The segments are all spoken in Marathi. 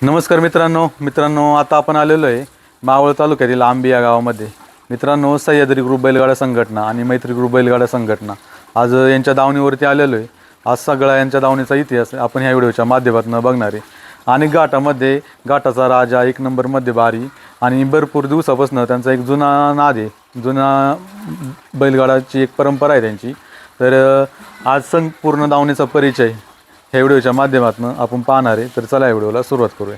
नमस्कार मित्रांनो आता आपण आलेलो आहे मावळ तालुक्यातील आंबी या गावामध्ये। मित्रांनो, सह्याद्री ग्रुप बैलगाडा संघटना आणि मैत्री ग्रुप बैलगाडा संघटना आज यांच्या दावणीवरती आलेलो आहे। आज सगळा यांच्या दावणीचा इतिहास आपण ह्या व्हिडिओच्या माध्यमातून बघणार आहे। आणि घाटामध्ये घाटाचा राजा, एक नंबरमध्ये बारी, आणि भरपूर दिवसापासून त्यांचा एक जुना नाद आहे, जुना बैलगाडाची एक परंपरा आहे त्यांची। तर आज संपूर्ण दावणीचा परिचय ह्या व्हिडिओच्या माध्यमातून आपण पाहणार आहे। तर चला या व्हिडिओला सुरुवात करूया।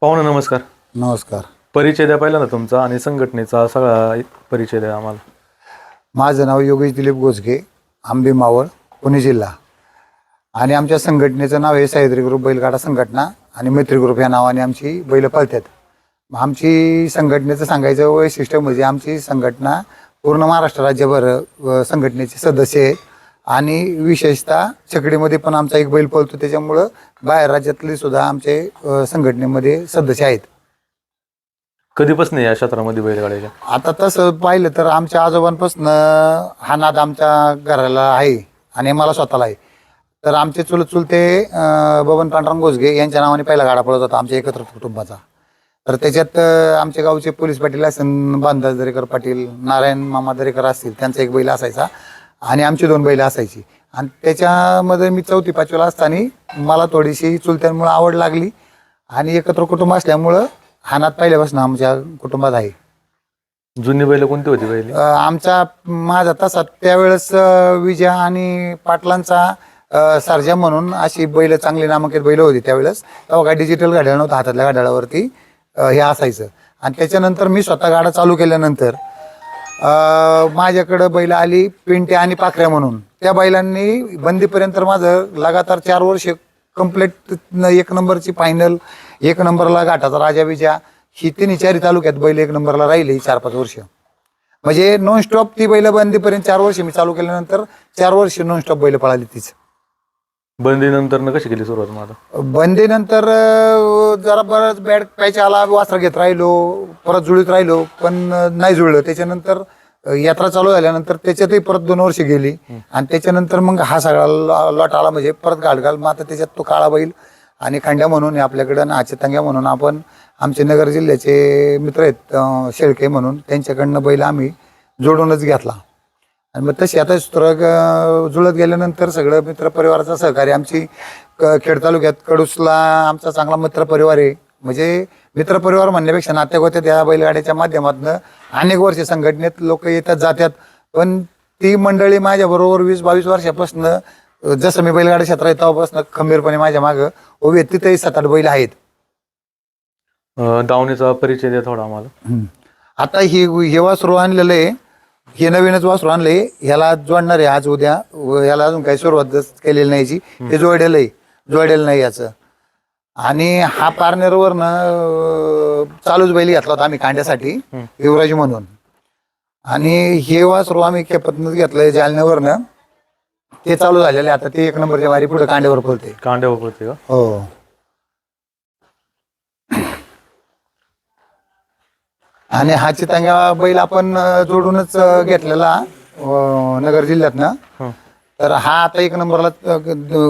पाहुणे नमस्कार। नमस्कार। परिचय द्या पहिल्यांदा तुमचा आणि संघटनेचा सगळा परिचय द्या आम्हाला। माझं नाव योगेश दिलीप गोजगे, आंबी मावळ, पुणे जिल्हा। आणि आमच्या संघटनेचं नाव आहे सह्याद्री ग्रुप बैलगाडा संघटना आणि मैत्री ग्रुप या नावाने आमची बैल पळतात। आमची संघटनेचं सांगायचं वैशिष्ट्य म्हणजे आमची संघटना पूर्ण महाराष्ट्र राज्यभर संघटनेचे सदस्य आहेत आणि विशेषतः छकडीमध्ये पण आमचा एक बैल पळतो, त्याच्यामुळं बाहेर राज्यातले सुद्धा आमचे संघटनेमध्ये सदस्य आहेत। कधीपासून या क्षेत्रामध्ये बैलगाड्याच्या? आता तसं पाहिलं तर आमच्या आजोबांपासून हा नाद आमच्या घराला आहे आणि मला स्वतःला आहे। तर आमचे चुलते बबन पांडुरंग गोजगे यांच्या नावाने पहिला गाडा पळत होता आमच्या एकत्र कुटुंबाचा। तर त्याच्यात आमच्या गावचे पोलीस पाटील असेल, बांधाज दरेकर पाटील, नारायण मामा दरेकर असतील, त्यांचा एक बैल असायचा आणि आमची 2 बैल असायची। आणि त्याच्यामध्ये मी 4थी 5वीला असताना मला थोडीशी चुलत्यांमुळे आवड लागली आणि एकत्र कुटुंब असल्यामुळं हा नाद पहिल्यापासून आमच्या कुटुंबात आहे। जुनी बैल कोणती होती बैल? माझा तसा त्यावेळेस विजय आणि पाटलांचा सर्जा म्हणून अशी बैल, चांगली नामांकित बैल होती त्यावेळेस। तेव्हा काय डिजिटल गाड्या नव्हतं, हातातल्या गाड्यावरती हे असायचं। आणि त्याच्यानंतर मी स्वतः गाडा चालू केल्यानंतर माझ्याकडं बैल आली पिंट्या आणि पाखऱ्या म्हणून। त्या बैलांनी बंदीपर्यंत माझं लगातार 4 वर्ष कंप्लीट, 1 नंबरची फायनल, 1 नंबरला घाटाचा राजा विजा, ही 3-4 तालुक्यात बैल 1 नंबरला राहिले 4-5 वर्ष। म्हणजे नॉनस्टॉप ती बैल बंदीपर्यंत 4 वर्ष मी चालू केल्यानंतर 4 वर्ष नॉनस्टॉप बैल पळाली तीच। बंदीनंतर कशी केली सुरुवात? मला बंदीनंतर जरा बरंच बॅड पॅच आला, वासरा घेत राहिलो, परत जुळीत राहिलो, पण नाही जुळलं। त्याच्यानंतर यात्रा चालू झाल्यानंतर त्याच्यातही परत 2 वर्ष गेली आणि त्याच्यानंतर मग हा सगळा लॉट आला, म्हणजे परत घाल मग आता त्याच्यात तो काळा बैल आणि खंड्या म्हणून आपल्याकडं नाचे तंग्या म्हणून आपण आमचे नगर जिल्ह्याचे मित्र आहेत शेळके म्हणून, त्यांच्याकडनं बैल आम्ही जोडूनच घेतला। आणि मग तशी आता सूत्र जुळत गेल्यानंतर सगळं मित्रपरिवाराचं सहकार्य, आमची खेड तालुक्यात कडुसला आमचा चांगला मित्रपरिवार आहे। म्हणजे मित्रपरिवार म्हणण्यापेक्षा नात्यागोत्यात त्या बैलगाड्याच्या माध्यमातून अनेक वर्ष संघटनेत लोक येतात जातात, पण ती मंडळी माझ्या बरोबर 20-22 वर्षापासून जसं मी बैलगाडा क्षेत्रात तेव्हापासून खंबीरपणे माझ्या मागं उभी आहेत. तिथेही 7-8 बैल आहेत. दावणीचा परिचय द्या थोडा आम्हाला. आता हे वासरू आणलेलं आहे, हे नवीनच वासरू आणलंय. ह्याला जोडणार आहे आज उद्या. ह्याला अजून काही सुरुवात केलेली नाही याची. हे जोडेल नाही याचं. आणि हा पारनेरवरनं चालूच बैल घेतला होता आम्ही कांड्यासाठी, युवराज म्हणून. आणि हे वासरू आम्ही खेपतनच घेतलंय जालन्यावरनं. ते चालू झालेले आता. ते 1 नंबरच्या वारी पुढे कांड्यावर पळते. कांड्यावर पळते का? हो. आणि हा चितांगा बैल आपण जोडूनच घेतलेला नगर जिल्ह्यातनं. तर हा आता 1 नंबरला,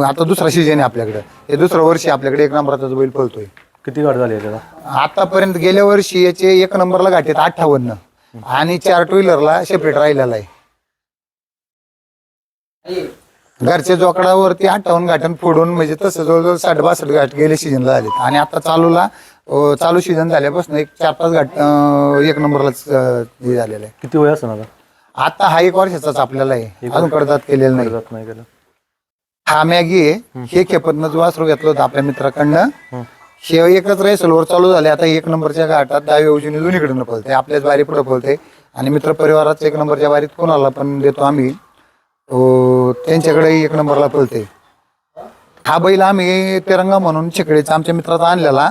आता दुसरा सीजन आहे आपल्याकडे. हे दुसरं वर्षी आपल्याकडे 1 नंबरचा बैल पळतोय. किती गाठ झाली त्याला आतापर्यंत? गेल्या वर्षी याचे 1 नंबरला गाठ आहेत 58 आणि 4 टू व्हीलरला सेपरेट राहिलेला आहे. घरच्या जोकडावरती 58 गाठन फोडून, म्हणजे तसं जवळजवळ 60-62 गाठ गेल्या सीझनला झाले. आणि आता चालू सीझन झाल्यापासून 4-5 गाठ 1 नंबरलाच हे झालेलं आहे. किती वय असं ना? आता हा 1 वर्षाचाच आपल्याला आहे, अजून कडदात केलेलं नाही. हा मॅगी आहे. हे खेपतनंच वासरू घेतलं होतं आपल्या मित्राकडनं. हे एकच रेसलवर चालू झाले. आता 1 नंबरच्या घाटात डावी उजवीने दोन्हीकडनं पळते. आपल्याच बारी पुढे पळते. आणि मित्र परिवारात 1 नंबरच्या बारीत कोणाला पण देतो आम्ही, त्यांच्याकडे 1 नंबरला पळते. हा बैल आम्ही तिरंगा म्हणून चिकडीचा आमच्या मित्राचा आणलेला.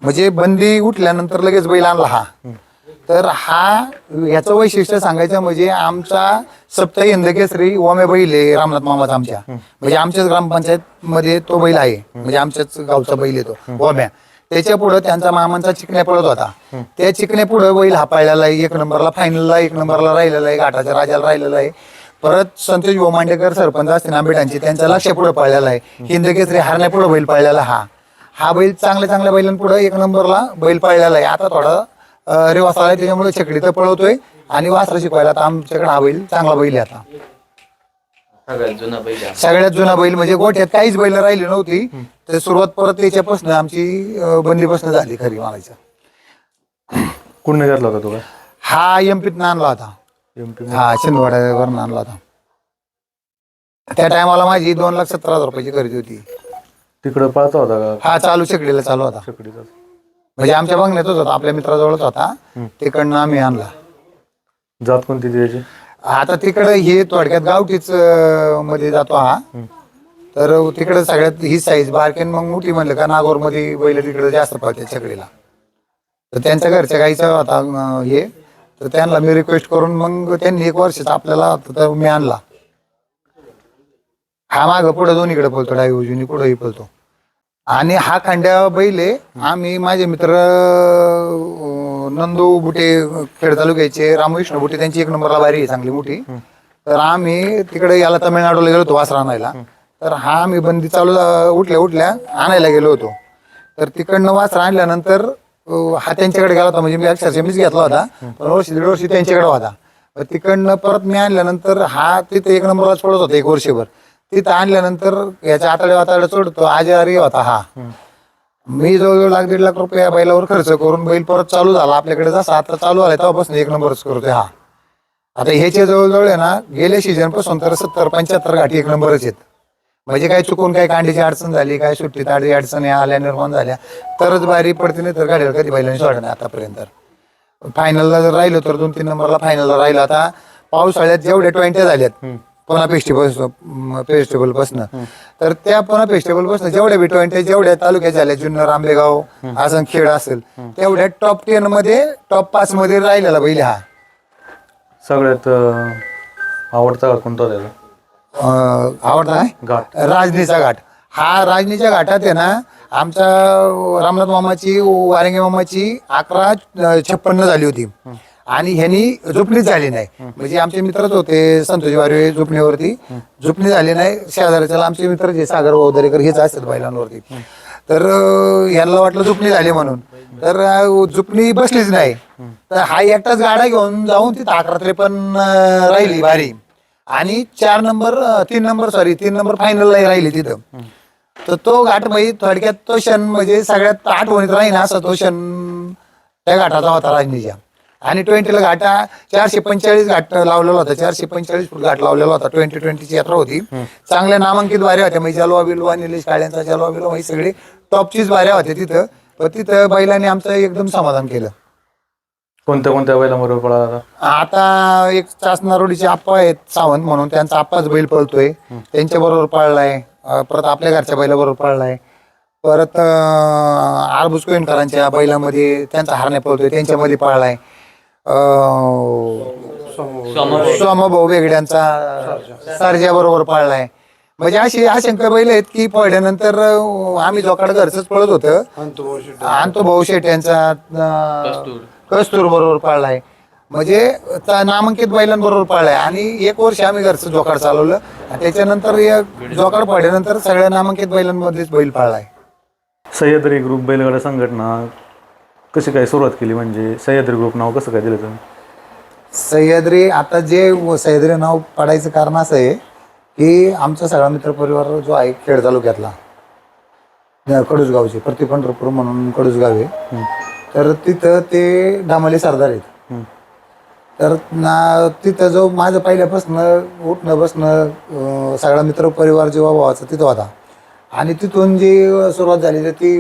म्हणजे बंदी उठल्यानंतर लगेच बैल आणला हा. तर ह्याचं वैशिष्ट्य सांगायचं म्हणजे आमचा सप्ताही हिंद केसरी ओम्या बैल आहे रामनाथ मामाचा आमच्या. म्हणजे आमच्याच ग्रामपंचायत मध्ये तो बैल आहे. म्हणजे आमच्याच गावचा बैल येतो ओम्या. त्याच्या पुढे त्यांचा मामांचा चिकण्या पळत होता. त्या चिकण्या पुढे बैल हा पाळलेला आहे. 1 नंबरला फायनलला 1 नंबरला राहिलेला आहे. घाटाच्या राजाला राहिलेला आहे. परत संतोष भाऊ मांडेकर सरपंच असतील आंबेटांचे, त्यांचा लक्ष पुढे पळलेला आहे. हिंद केसरी हारण्यापुढे बैल पळलेला हा बैल चांगल्या बैलांपुढे 1 नंबरला बैल पळलेला आहे. आता थोडा रेवास आलाय त्याच्यामुळे छकडी तर पळवतोय. आणि वासरा शिकवायला आता आमच्याकडे हा बैल चांगला बैल आहे. आता सगळ्यात जुना बैल म्हणजे गोठ्यात काहीच बैल राहिली नव्हती. तर सुरुवात परत त्याच्यापासून आमची बंदीपासून झाली खरी म्हणायचं. कुठने घेतला होता तो? हा एमपीतनं आणला होता. हा शिंदवाड्यावरून आणला होता. त्या टायमाला माझी 2,70,000 रुपयाची खरेदी होती. तिकडे पळता होता का? हा चालू शेकडीला चालू होता. शेकडीचा म्हणजे आमच्या बघण्यातच होता, आपल्या मित्राजवळच होता. तिकडनं आम्ही आणला. जात कोणती त्याची? आता तिकडे हे थोडक्यात गावठीच मध्ये जातो हा. तर तिकडे सगळ्यात ही साईज बारकेन मग मोठी म्हणलं का नागोर मध्ये बैल तिकडे जास्त पळते छकडीला. तर त्यांच्या घरच्या गाईचा होता हे. तर त्यांना मी रिक्वेस्ट करून मग त्यांनी 1 वर्षाचा आपल्याला तर मी आणला. हा मागं पुढे दोन्हीकडे पळतो, डावी उजवीने कुठेही पळतो. आणि हा खांड्या बैल आहे. आम्ही माझे मित्र नंदू बुटे खेड तालुक्याचे, रामविष्णू बुटे, त्यांची 1 नंबरला बारी आहे चांगली मोठी. तर आम्ही तिकडे याला तमिळनाडूला गेलो होतो वासरा आणायला. तर हा आम्ही बंदी चालू उठल्या आणायला गेलो होतो. तर तिकडनं वासरा आणल्यानंतर हा त्यांच्याकडे गेला होता. म्हणजे मी अक्षरशः मीच घेतला होता. पण 1-1.5 वर्ष त्यांच्याकडे होता. तिकडनं परत मी आणल्यानंतर हा तिथे 1 नंबरला सोडत होता 1 वर्षभर. तिथं आणल्यानंतर याच्या आताड्या चढतो आजारी होता हा. मी जवळजवळ 1,00,000-1.5 लाख रुपये बैलावर खर्च करून बैल परत चालू झाला आपल्याकडे. जसा आता चालू झाला तेव्हापासून 1 नंबरच करतोय हा. आता ह्याच्या जवळजवळ आहे ना गेल्या सीझन पासून तर 70-75 गाठी 1 नंबरच आहेत. म्हणजे काय चुकून काय कांडीची अडचण झाली, काय सुट्टीत अडचणी आल्या निर्माण झाल्या तरच बारी पडते, नाही तर गाडीला कधी बैलांनी सोडलं नाही आतापर्यंत. फायनलला जर राहिलो तर 2-3 नंबरला फायनलला राहिला. आता पावसाळ्यात जेवढे 20 झाल्यात पुन्हा फेस्टिवल पासून, तर त्या पुन्हा फेस्टिवल पासून जेवढ्या B20 जेवढ्या तालुक्यात झाल्या, जुन्नर, आंबेगाव, असं खेड असेल, तेवढ्या टॉप 10 मध्ये टॉप 5 मध्ये राहिलेला बैल हा. सगळ्यात आवडता कोणता त्याला? आवडता आहे घाट राजनीचा घाट. हा राजनीच्या घाटात आहे ना आमच्या रामनाथ मामाची, वारंगे मामाची 1156 झाली होती. आणि ह्यांनी झुपणीच झाली नाही. म्हणजे आमचे मित्रच होते संतोष वारे, झुपणीवरती झुपणी झाली नाही. शेजारच्याला आमचे मित्र जे सागर वौदरेकर हेच असतात बैलांवरती. तर यांना वाटलं झुपणी झाली म्हणून, तर झुपणी बसलीच नाही. तर हा एकटाच गाडा घेऊन जाऊन तिथं 1153 राहिली बारी. आणि 3 नंबर फायनलला राहिली तिथं. तर तो घाट म्हणजे थोडक्यात तो क्षण म्हणजे सगळ्यात आठवणीत राहील असा तो क्षण त्या घाटाचा होता राजनीच्या. आणि 20ला घाटा 445 घाट लावलेला होता, 445 फूट घाट लावलेला होता. 2020ची यात्रा होती. चांगल्या नामांकित बाऱ्या होत्या, म्हणजे जलवा बिलवा, निलेश काळ्यांचा जलवा बिलवा, ही सगळी टॉपचीच बाऱ्या होत्या तिथं. पण तिथं बैलांनी आमचं एकदम समाधान केलं. कोणत्या कोणत्या बैलांबरोबर पळाला? आता एक चासनारोडीचे आप्पा आहेत सावंत म्हणून, त्यांचा आप्पाच बैल पळतोय, त्यांच्या बरोबर पळलाय. परत आपल्या घरच्या बैलाबरोबर पळलाय. परत आरबुजकोईनकरांच्या बैलामध्ये त्यांचा हारणे पळतोय, त्यांच्यामध्ये पळलाय. सोमाभाऊ वेगड्यांचा सर्जा बरोबर पळलाय. म्हणजे अशी असंख्य बैल आहेत की पळल्यानंतर आम्ही जोकाड घरच पळत होतं. अंतो भाऊ शेट यांचा कस्तूर बरोबर पळलाय. म्हणजे नामांकित बैलांबरोबर पळलाय. आणि 1 वर्ष आम्ही घरचं जोकाड चालवलं. त्याच्यानंतर जोकाड पळल्यानंतर सगळ्या नामांकित बैलांमध्येच बैल पळलाय. सह्याद्री ग्रुप बैलगाडा संघटना कशी काय सुरुवात केली, म्हणजे सह्याद्री ग्रुप नाव कसं काय दिलं तुम्ही? सह्याद्री, आता जे सह्याद्री नाव पडायचं कारण असं आहे की आमचा सगळा मित्रपरिवार जो आहे खेड तालुक्यातला, कडुसगावचे, प्रति पंढरपूर म्हणून कडुसगाव आहे. तर तिथं ते डामाले सरदार आहेत. तर तिथं जो माझं पहिल्यापासून उठणं बसणं सगळा मित्रपरिवार जेव्हा भावाचा तिथं होता. आणि तिथून जी सुरुवात झाली तर ती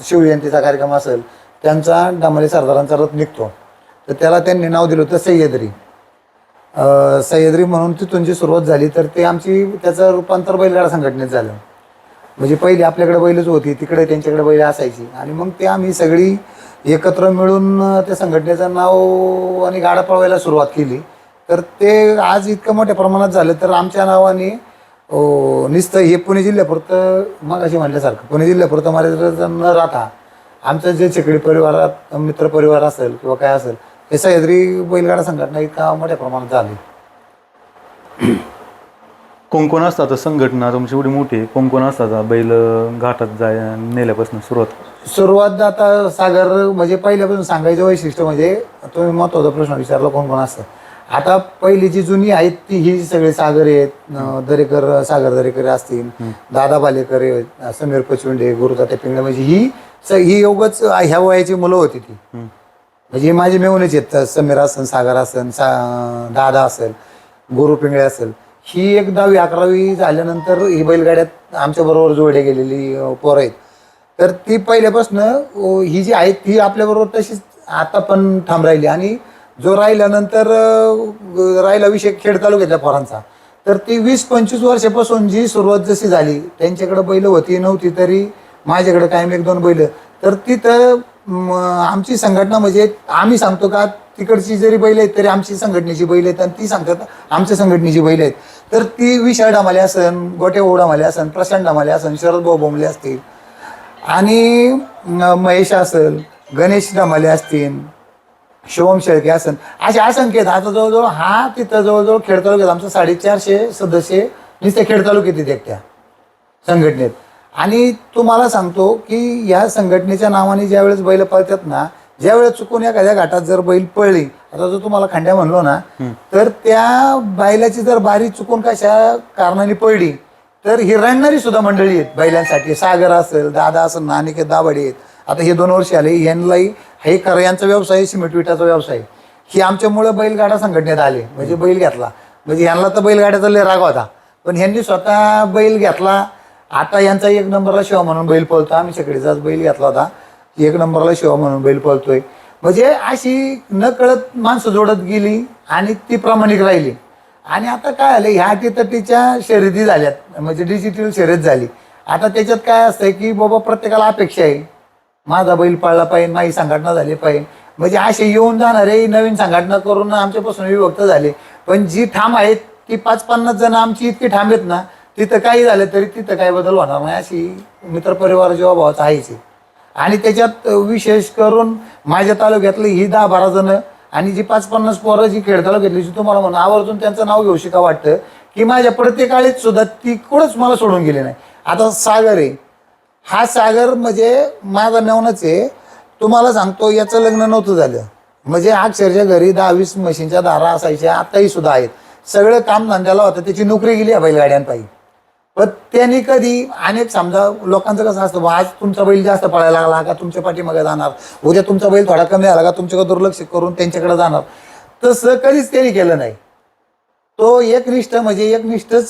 शिवजयंतीचा कार्यक्रम असेल, त्यांचा डामाले सरदारांचा रथ निघतो, तर त्याला त्यांनी नाव दिलं होतं सह्याद्री. सह्याद्री म्हणून तिथून जी सुरुवात झाली, तर ते त्याचं रूपांतर बैलगाडा संघटनेत झालं. म्हणजे पहिली आपल्याकडे बैलच होती, तिकडे त्यांच्याकडे बैल असायची. आणि मग ते आम्ही सगळी एकत्र मिळून त्या संघटनेचं नाव आणि गाडा पळवायला सुरुवात केली. तर ते आज इतकं मोठ्या प्रमाणात झालं. तर आमच्या नावाने नुसतं हे पुणे जिल्ह्यापुरतं, मग अशी म्हटल्यासारखं पुणे जिल्ह्यापुरतं मर्यादित न राहता आमचं जे चिकडी परिवारात मित्रपरिवार असेल किंवा काय असेल, हे सह्याद्री बैलगाडा संघटना इतका मोठ्या प्रमाणात झाली. कोण कोण असतात संघटना तुमची एवढी मोठी, कोण कोण असतात बैल घाटात नेल्यापासून सुरुवात? आता सागर म्हणजे पहिल्यापासून सांगायचं वैशिष्ट्य म्हणजे, तुम्ही महत्त्वाचा प्रश्न विचारला कोण कोण असतं. आता पहिली जी जुनी आहेत ती ही सगळे सागर आहेत, दरेकर, सागर दरेकर असतील, दादा बालेकर, समीर पचुंडे, गुरुदाते पिंगळे, म्हणजे ही योगच ह्या वयाची मुलं होती ती. म्हणजे ही माझी मेवणीच आहेत. समीर असेल, सागर असेल, दादा असेल, गुरु पिंगळे असेल. ही एक 10वी 11वी झाल्यानंतर ही बैलगाड्यात आमच्या बरोबर जोडले गेलेली पोरं आहेत. तर ती पहिल्यापासून ही जी आहेत ती आपल्याबरोबर तशीच आता पण ठाम राहिली. आणि जो राहिल्यानंतर राहिला विषय खेड तालुक्यातल्या पोरांचा, तर ती 20-25 वर्षापासून जी सुरुवात जशी झाली, त्यांच्याकडे बैल होती नव्हती तरी माझ्याकडे कायम 1-2 बैल. तर तिथं आमची संघटना म्हणजे आम्ही सांगतो का तिकडची जरी बैल आहेत तरी आमची संघटनेची बैल आहेत, आणि ती सांगतात आमच्या संघटनेची बैल आहेत. तर ती विशाल डामाले असन, गोटे भाऊ डामाले असन, प्रशांत डामाले असन, शरद भाऊ बोंबले असतील, आणि महेश असेल, गणेश डामाले असतील, शिवम शेळके असन, असे असंख्य. आता जवळजवळ तिथं जवळजवळ खेड तालुक्यात आमचं 450 सदस्य नुसते खेड तालुक्यात येतात त्या संघटनेत. आणि तुम्हाला सांगतो की या संघटनेच्या नावाने ज्यावेळेस बैल पळतात ना, ज्यावेळेस चुकून एखाद्या घाटात जर बैल पळली, आता जो तुम्हाला खंड्या म्हणलो ना, तर त्या बैलाची जर बारी चुकून कशा कारणाने पडली तर ही रडणारी सुद्धा मंडळी आहेत बैलांसाठी. सागर असेल, दादा असेल, नानिकेत दाभाडे आहेत. आता हे 2 वर्ष आले, यांनाही हे यांचा व्यवसाय सिमेंट विटाचा व्यवसाय, ही आमच्यामुळे बैलगाडा संघटनेत आले. म्हणजे बैल घेतला, म्हणजे यांना तर बैलगाड्याचा लय राग होता, पण ह्यांनी स्वतः बैल घेतला. आता यांचा 1 नंबरला शिवा म्हणून बैल पळतो. आम्ही शेकडीचाच बैल घेतला होता, 1 नंबरला शिवा म्हणून बैल पळतोय. म्हणजे अशी न कळत माणसं जोडत गेली आणि ती प्रामाणिक राहिली. आणि आता काय आलं, ह्या अटीतटीच्या शर्यती झाल्यात, म्हणजे डिजिटल शर्यत झाली. आता त्याच्यात काय असतंय की बाबा प्रत्येकाला अपेक्षा आहे, माझा बैल पळला पाहिजे, माझी संघटना झाली पाहिजे. म्हणजे असे येऊन जाणारे नवीन संघटना करून आमच्यापासून विभक्त झाले. पण जी ठाम आहेत ती 5-50 जण आमची इतकी ठाम आहेत ना, तिथं काही झालं तरी तिथं काही बदल होणार नाही, अशी मित्रपरिवार जेव्हा भावाचा आहेच. आणि त्याच्यात विशेष करून माझ्या तालुक्यातली ही 10-12 जण आणि जी 5-50 पोरं जी खेड तालुक्यातली, जी तुम्हाला म्हणून आवर्जून त्यांचं नाव घेऊ शिका वाटतं की माझ्या प्रत्येक आळीत सुद्धा ती कुठंच मला सोडून गेली नाही. आता सागर आहे, हा सागर म्हणजे माझा मेवणच आहे. तुम्हाला सांगतो याचं लग्न नव्हतं झालं, म्हणजे अक्षरशः घरी 10-20 म्हशींच्या दारा असायच्या, आताही सुद्धा आहेत. सगळं काम धंद्याला होतं, त्याची नोकरी गेली या बैलगाड्यांपायी. पण त्यांनी कधी अनेक समजा लोकांचं कसं असतं बा, आज तुमचा बैल जास्त पळायला लागला का तुमच्या पाठीमागे जाणार, उद्या तुमचा बैल थोडा कमी आला का तुमच्याकडे दुर्लक्ष करून त्यांच्याकडे जाणार. तसं कधीच त्यांनी केलं नाही. तो एकनिष्ठ म्हणजे एकनिष्ठच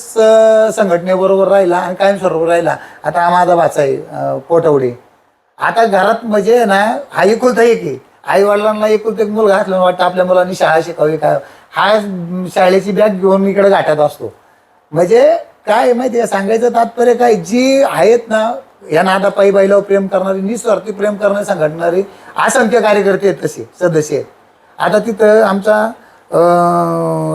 संघटनेबरोबर राहिला आणि कायमस्वरूप राहिला. आता हा माझा भाचा आहे पोटवडे. आता घरात म्हणजे ना हा एकुलता एक आहे. आई वडिलांना एकुलता एक मुलगा असल्यानं वाटतं आपल्या मुलांनी शाळा शिकावी काय. हा शाळेची बॅग घेऊन इकडे घाटात असतो. म्हणजे काय माहिती आहे सांगायचं तात्पर्य काय, जी आहेत ना या नादापायी बैलावर प्रेम करणारी, निस्वार्थी प्रेम करणारी संघटणारी असंख्य कार्यकर्ते आहेत, तसे सदस्य आहेत. आता तिथं आमचा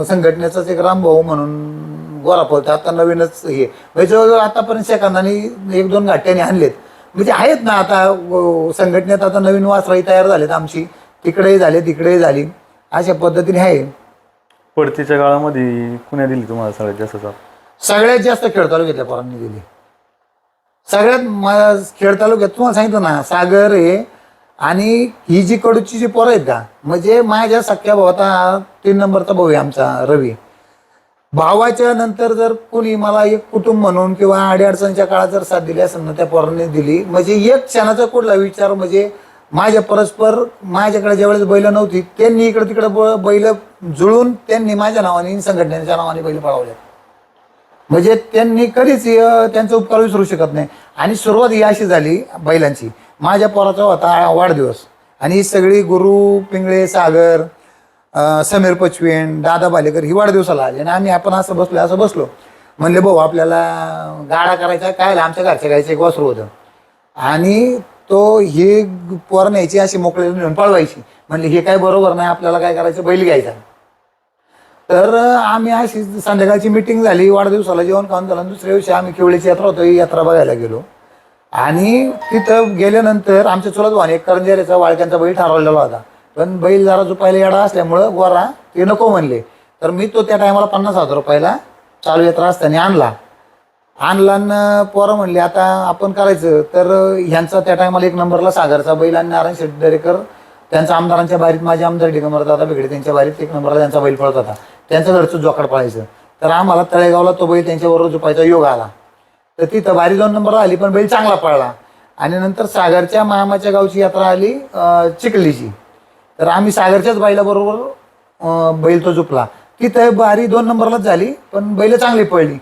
संघटनेचाच एक रामभाऊ म्हणून गोरा पळतो, आता नवीनच हे म्हणजे जवळजवळ आतापर्यंत सेकंदांनी 1-2 घाट्याने आणलेत. म्हणजे आहेत ना आता संघटनेत आता नवीन वासराई तयार झालेत आमची, तिकडेही झाले तिकडेही झाली, अशा पद्धतीने आहे. पडतीच्या काळामध्ये कुण्या दिली तुम्हाला सगळ्यात जास्त साथ? सगळ्यात जास्त खेड तालुक्यातल्या पोरांनी दिली. सगळ्यात खेड तालुक्यात तुम्हाला सांगितलं ना सागर आहे आणि ही जी कडूची जी पोरं आहेत का, म्हणजे माझ्या सख्या भावाचा 3 नंबरचा भाऊ आहे आमचा रवी. भावाच्या नंतर जर कोणी मला एक कुटुंब म्हणून किंवा अडीअडचणीच्या काळात जर साथ दिली असेल ना त्या पोरांनी दिली. म्हणजे एक क्षणाचा कुठला विचार म्हणजे माझ्या परस्पर माझ्याकडे ज्यावेळेस बैल नव्हती त्यांनी इकडे तिकडे बैल जुळून त्यांनी माझ्या नावाने संघटनेच्या नावाने बैल पळवले. म्हणजे त्यांनी कधीच त्यांचा उपकार विसरू शकत नाही. आणि सुरुवात ही अशी झाली बैलांची, माझ्या पोराचा होता वाढदिवस आणि ही सगळी गुरु पिंगळे, सागर, समीर पचवेन, दादा बालेकर ही वाढदिवसाला आले आणि आपण असं बसलो म्हणले भाऊ आपल्याला गाडा करायचा काय, आमच्या घरच्या गायचं एक वासरू होतं आणि तो ही पोर न्यायची अशी मोकळी नेऊन पळवायची. म्हणले हे काय बरोबर नाही, आपल्याला काय करायचं बैल घ्यायचा. तर आम्ही अशी संध्याकाळची मिटिंग झाली, वाढदिवसाला जेवण खाऊन झालं. दुसऱ्या दिवशी आम्ही केवळीची यात्रा होतो, ही यात्रा बघायला गेलो आणि तिथं गेल्यानंतर आमच्या चुलत भावाने एक करंजेऱ्याचा वाळक्यांचा बैल ठरवलेला होता. पण बैल जरा झोपायला येडा असल्यामुळं गोरा ते नको म्हणले. तर मी तो त्या टायमाला 50,000 रुपयाला चालू यात्रा असताना आणला पोरं म्हणले आता आपण करायचं. तर ह्यांचा त्या टायमाला 1 नंबरला सागरचा बैल आणि नारायण शेट्टी दरेकर त्यांचा आमदारांच्या बारीत, माझे आमदार दिगंबर दादा बिगडे त्यांच्या बारीत 1 नंबरला त्यांचा बैल पळत होता. त्यांचं घरचं जोकाड पळायचं. तर आम्हाला तळेगावला तो बैल त्यांच्याबरोबर झोपायचा योग आला. तर तिथं बारी 2 नंबरला आली पण बैल चांगला पळला. आणि नंतर सागरच्या मामाच्या गावची यात्रा आली चिखलीची. तर आम्ही सागरच्याच बैलाबरोबर बैल तो झोपला. तिथं बारी 2 नंबरलाच झाली पण बैल चांगली पळली.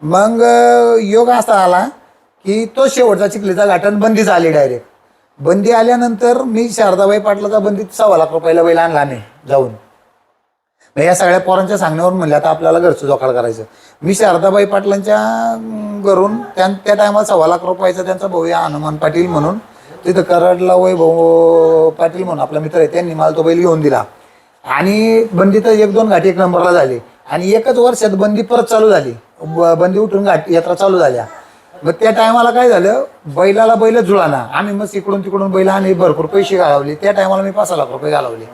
मग योग असा आला की तो शेवटचा चिखलीचा घाटन बंदी झाली. डायरेक्ट बंदी आल्यानंतर मी शारदाबाई पाटलाचा बंदीत 1.25 लाख रुपयाला बैल आणला नाही जाऊन. या सगळ्या पोरांच्या सांगण्यावरून म्हणलं आता आपल्याला घरचं जोकाड करायचं. मी शारदाबाई पाटलांच्या घरून त्या टायमाला 1.25 लाख रुपयाचा त्यांचा भाऊ हनुमान पाटील म्हणून तिथं कराडला वैभव पाटील म्हणून आपला मित्र आहे, त्यांनी मला तो बैल घेऊन दिला. आणि बंदी तर 1-2 घाटी 1 नंबरला झाली आणि एकच वर्षात बंदी परत चालू झाली. बंदी उठून घाटी यात्रा चालू झाल्या. मग त्या टायमाला काय झालं, बैलाला बैल जुळाना. आम्ही मग इकडून तिकडून बैल आणि भरपूर पैसे घालवले. त्या टायमाला मी 5 लाख रुपये घालवले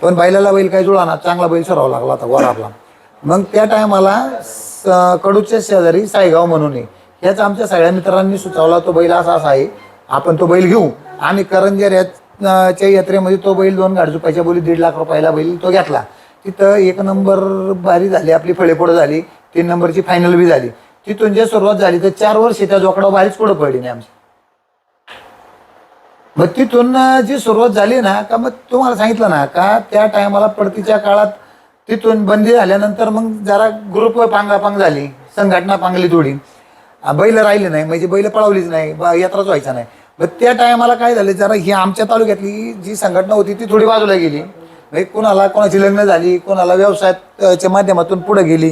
पण बैलाला बैल काय जुळाना. चांगला बैल सरावा लागला होता गोरा आपला. मग त्या टायमाला कडूच्या शेजारी सायगाव म्हणून आहे, ह्याच आमच्या सगळ्या मित्रांनी सुचवला तो बैल असा आहे आपण तो बैल घेऊ. आम्ही करंजेऱ्याच्या यात्रेमध्ये तो बैल 2 गाडी झुपायच्या बोली 1.5 लाख रुपयाला बैल तो घेतला. तिथं 1 नंबर बारी झाली आपली, फळेपुढं झाली, 3 नंबरची फायनल बी झाली. तिथून जे सुरुवात झाली तर 4 वर्ष त्या जोकडा बारीच पुढं पडली नाही आमची. मग तिथून जी सुरुवात झाली ना का, मग तुम्हाला सांगितलं ना का त्या टायमाला पडतीच्या काळात तिथून बंदी झाल्यानंतर मग जरा ग्रुप पांगापांग झाली, संघटना पांगली थोडी, बैल राहिली नाही म्हणजे बैल पळवलीच नाही, यात्राच व्हायचा नाही. मग त्या टायमाला काय झालं, जरा ही आमच्या तालुक्यातली जी संघटना होती ती थोडी बाजूला गेली. म्हणजे कोणाची लग्न झाली, कोणाला व्यवसायाच्या माध्यमातून पुढे गेली,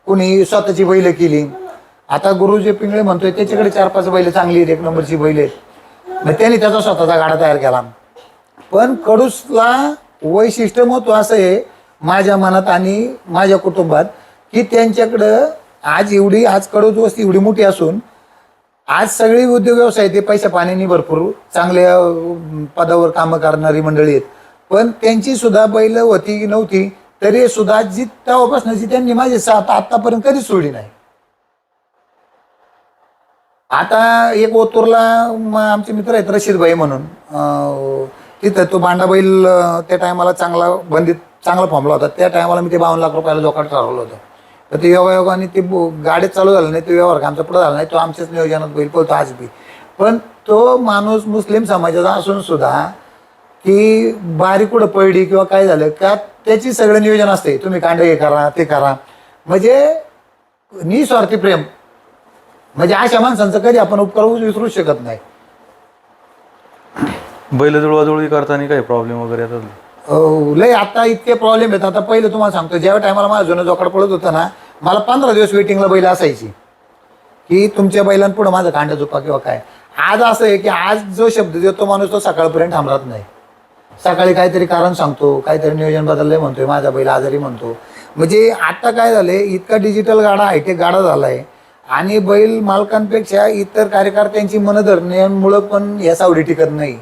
कोणी स्वतःची बैल केली. आता गुरुजी पिंगळे म्हणतोय त्याच्याकडे 4-5 बैल चांगली आहेत, 1 नंबरची बैल आहेत. मग त्यांनी त्याचा स्वतःचा गाडा तयार केला. पण कडूसला वैशिष्ट्य महत्व असं आहे माझ्या मनात आणि माझ्या कुटुंबात की त्यांच्याकडं आज कडूस वस्ती एवढी मोठी असून आज सगळी उद्योग व्यवसाय ते पैसा पाण्याने भरपूर चांगल्या पदावर कामं करणारी मंडळी आहेत. पण त्यांची सुद्धा बैल होती नव्हती तरी सुद्धा जी तेव्हापासून त्यांनी माझी साथ आतापर्यंत कधीच सोडली नाही. आता एक ओतूरला आमचे मित्र आहेत रशीदभाई म्हणून, तिथं तो बांडा बैल त्या टायमाला चांगला बंदीत चांगला फॉर्मला होता. त्या टायमाला मी ते 52 लाख रुपयाला जोकाट ठरवलं होतं. तर ते योगायोगाने ते गाडी चालू झालं नाही, तो व्यवहार आमचा पुढे झाला नाही, तो आमच्याच नियोजनात बैल पळतो आज बी. पण तो माणूस मुस्लिम समाजाचा असून सुद्धा की बारीक कुठं पडली किंवा काय झालं का त्याची सगळं नियोजन असते, तुम्ही कांडे हे करा ते करा, म्हणजे निस्वार्थी प्रेम. म्हणजे अशा माणसांचं कधी आपण उपकार विसरू शकत नाही. बैल जुळवाजुळवी करताना काही प्रॉब्लेम वगैरे येतात? लय आता इतके प्रॉब्लेम आहेत. आता पहिलं तुम्हाला सांगतो, ज्या टायमाला माझा जुनं जोकाड पडत होता ना, मला 15 दिवस वेटिंगला बैल असायची की तुमच्या बैलांपुढं माझं कांडा झोपा किंवा काय. आज असं आहे की आज जो शब्द देतो माणूस तो सकाळपर्यंत थांबत नाही. सकाळी काहीतरी कारण सांगतो, काहीतरी नियोजन बदललंय म्हणतोय, माझा बैल आजारी म्हणतो. म्हणजे आता काय झालंय, इतका डिजिटल गाडा हायटेक गाडा झालाय आणि बैल मालकांपेक्षा इतर कार्यकर्त्यांची मन धरण्यामुळं पण या सावडी टिकत नाही.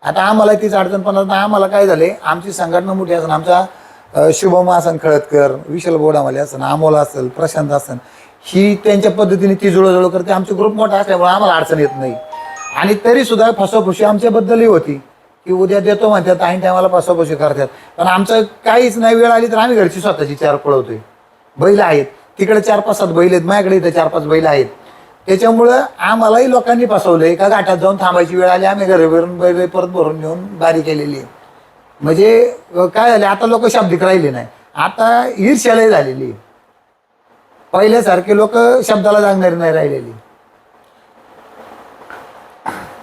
आता आम्हाला तीच अडचण पण आम्हाला काय झाले, आमची संघटना मोठी असेल, आमचा शुभम असन खळदकर, विशाल बोडामाले असन, अमोल असेल, प्रशांत असन, ही त्यांच्या पद्धतीने ती जुळजुळ करते. आमचे ग्रुप मोठा असल्यामुळे आम्हाला अडचण येत नाही. आणि तरी सुद्धा फसवफुशी आमच्याबद्दलही होती की उद्या देतो म्हणतात, ऐन टायमाला फसवफुशी करतात. पण आमचं काहीच नाही, वेळ आली तर आम्ही घरची स्वतःची 4 पळवतोय. बैल आहेत तिकडे 4-5-7 बैल आहेत, माझ्याकडे इथं 4-5 बैल आहेत. त्याच्यामुळं आम्हालाही लोकांनी फसवलंय का घाटात जाऊन थांबायची वेळ आली, आम्ही घरी बैल परत भरून नेऊन बारी केलेली आहे. म्हणजे काय झाले, आता लोक शाब्दिक राहिले नाही, आता ईर्ष्यालाही झालेली आहे. पहिल्यासारखे लोक शब्दाला जागणारी नाही राहिलेली.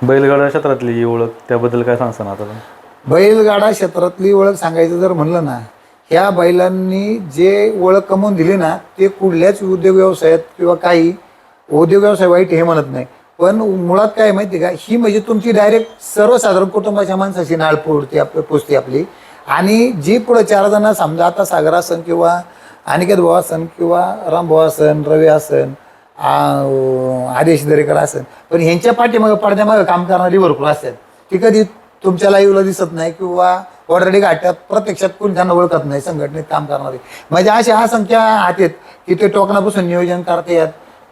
बैलगाडा क्षेत्रातली ओळख त्याबद्दल काय सांगता ना आता? बैलगाडा क्षेत्रातली ओळख सांगायचं जर म्हणलं ना, ह्या बैलांनी जे ओळख कमवून दिली ना, ते कुठल्याच उद्योग व्यवसायात किंवा काही उद्योग व्यवसाय वाईट हे म्हणत नाही, पण मुळात काय माहिती का, ही म्हणजे तुमची डायरेक्ट सर्वसाधारण कुटुंबाच्या माणसाची नाळ पुसते आपली. आणि जी पुढे 4 जण समजा, आता सागर असन किंवा अनिकेत भाऊ असन किंवा राम भाऊ असन, रवी असन, आदेश दरेकर असन, पण ह्यांच्या पाठीमागं पडद्यामागं काम करणारी भरपूर असतात. ती कधी तुमच्या लाईव्हला दिसत नाही किंवा ऑलरेडी गाठ्यात प्रत्यक्षात कोणी त्यांना ओळखत नाही, संघटनेत काम करणारे. म्हणजे असे असंख्य आहेत की ते टोकनापासून नियोजन करतात,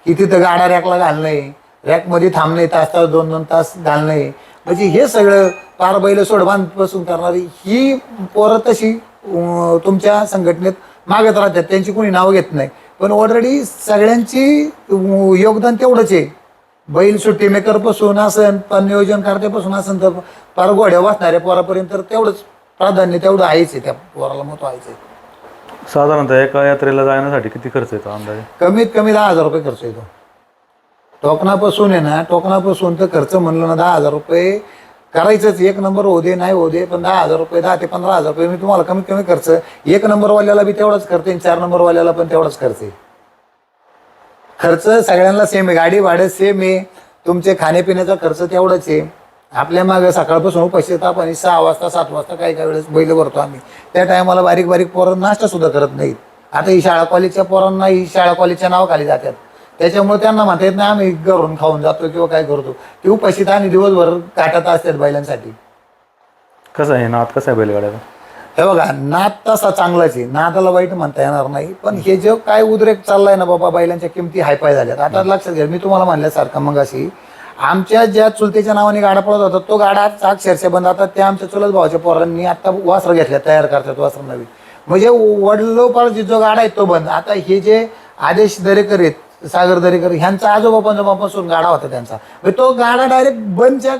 की तिथं गाडा रॅकला घालणे, रॅकमध्ये थांबणे, तास 2-2 तास घालणे. म्हणजे हे सगळं पार बैल सोडबांधपासून करणारी ही पोरं तशी तुमच्या संघटनेत मागत राहतात, त्यांची कोणी नावं घेत नाही. पण ऑलरेडी सगळ्यांची योगदान तेवढंच आहे. बैल सुट्टी मेकरपासून असन, पण नियोजन करतेपासून असन, तर पार घोड्या वाचणाऱ्या पोरापर्यंत तर तेवढंच प्राधान्य तेवढं आहेच आहे, त्या पोराला महत्व आहेच आहे. साधारणतः एका यात्रेला जाण्यासाठी किती खर्च येतो अंदाजे? कमीत कमी 10,000 रुपये खर्च येतो. टोकनापासून आहे ना, टोकनापासून तर खर्च म्हणलं ना 10,000 रुपये करायचंच. 1 नंबर होऊ दे नाही होऊ दे, पण 10,000 रुपये, 10 ते 15,000 रुपये मी तुम्हाला कमीत कमी खर्च. 1 नंबरवाल्याला बी तेवढाच खर्च आहे, 4 नंबरवाल्याला पण तेवढाच खर्च आहे. खर्च सगळ्यांना सेम आहे, गाडी भाडं सेम आहे, तुमचे खाण्यापिण्याचा खर्च तेवढाच आहे. आपल्या मागं सकाळपासून उपाशी येतात आणि 6 वाजता 7 वाजता काही काही वेळेस बैल भरतो आम्ही. त्या टायमाला बारीक बारीक पोरं नाश्ता सुद्धा करत नाहीत. आता ही शाळा कॉलेजच्या पोरांना ही शाळा कॉलेजच्या नावाखाली जातात, त्याच्यामुळे त्यांना म्हणता येत नाही आम्ही घरून खाऊन जातो किंवा काय करतो. ते उपाशीत आणि दिवसभर काटात असतात बैलांसाठी. कसं आहे नाद, कसं आहे बैलगाड्याचा? हे बघा, नाद तसा चांगलाच आहे, नादाला वाईट म्हणता येणार नाही. पण हे जे काय उद्रेक चाललाय ना बाबा, बैलांच्या किमती हायपाय झाल्यात. आता लक्षात घ्या, मी तुम्हाला म्हणल्यासारखं मग अशी आमच्या ज्या चुलतेच्या नावाने गाडा पळत होता तो गाडा अक्षरशः बंद. आता त्या आमच्या चुलत भावाच्या पोरांनी आता वासरं घेतल्या, तयार करतात वासरं नवी. म्हणजे वडलोपार्जित जो गाडा आहे तो बंद. आता हे जे आदेश दरेकर आहेत, सागर दरेकर, ह्यांचा आजोबापासून गाडा होता त्यांचा, तो गाडा डायरेक्ट बंदच्या